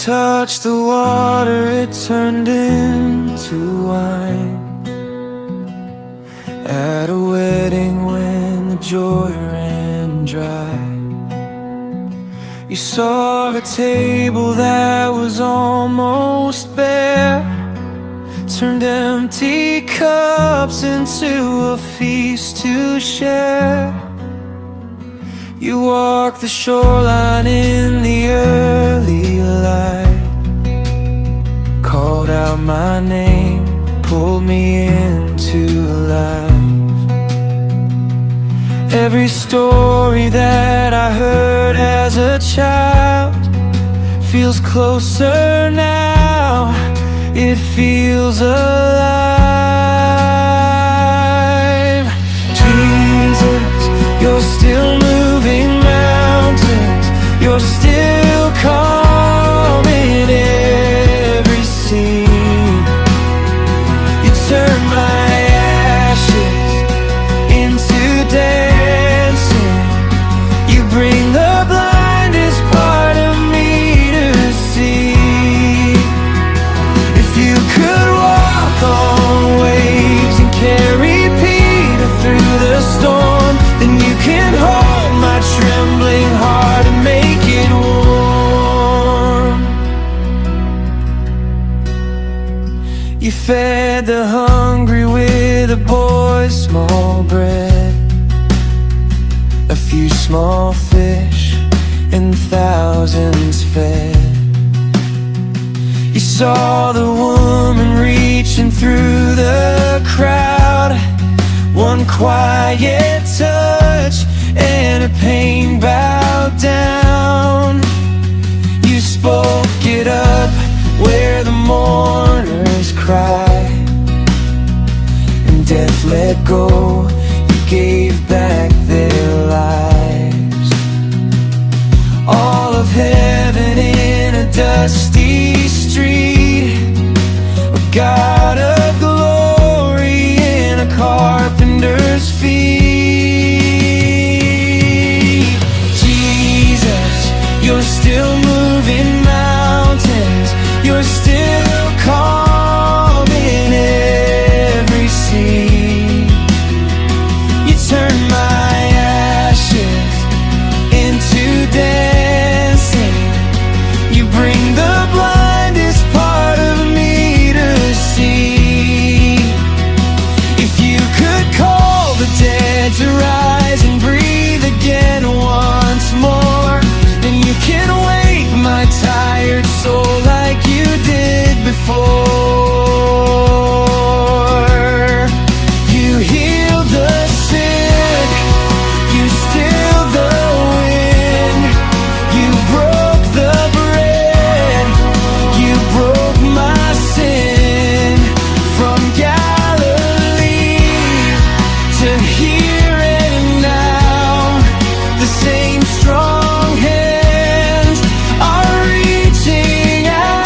touched the water, it turned into wine. At a wedding when the joy ran dry, you saw a table that was almost bare, turned empty cups into a feast to share. You walked the shoreline in the early light, called out my name, pulled me into life. Every story that I heard as a child feels closer now, it feels alive. Jesus, you're still moving mountains, you're still calm in every scene. You turn my ashes into dancing, you bring the blindest part of me to see. If you could walk on waves and carry Peter through the storm, then you can hold my trembling heart and make it warm. You fed the hungry with a boy's small bread, a few small fish and thousands fed. You saw the woman reaching through the crowd, one quiet touch and her pain bowed down. You spoke it up where the mourners cried, and death let go, you gave back their lives. All of heaven in a dusty street, a God of glory in a carpenter's feet. Jesus, you're still moving mountains, you're still calm in every sea. You turn my ashes into dancing, you bring the blindest part of me to see. If you could call the dead to rise and breathe again once more, then you can wake my tired soul like you did before. You healed the sick, you stilled the wind, you broke the bread, you broke my sin. From Galilee to here and now, the same strong hands are reaching out.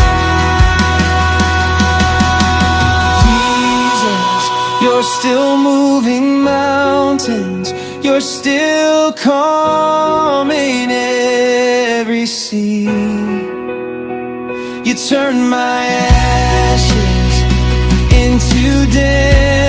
Jesus, you're still moving mountains, you're still calm in every sea. You turn my ashes into dancing,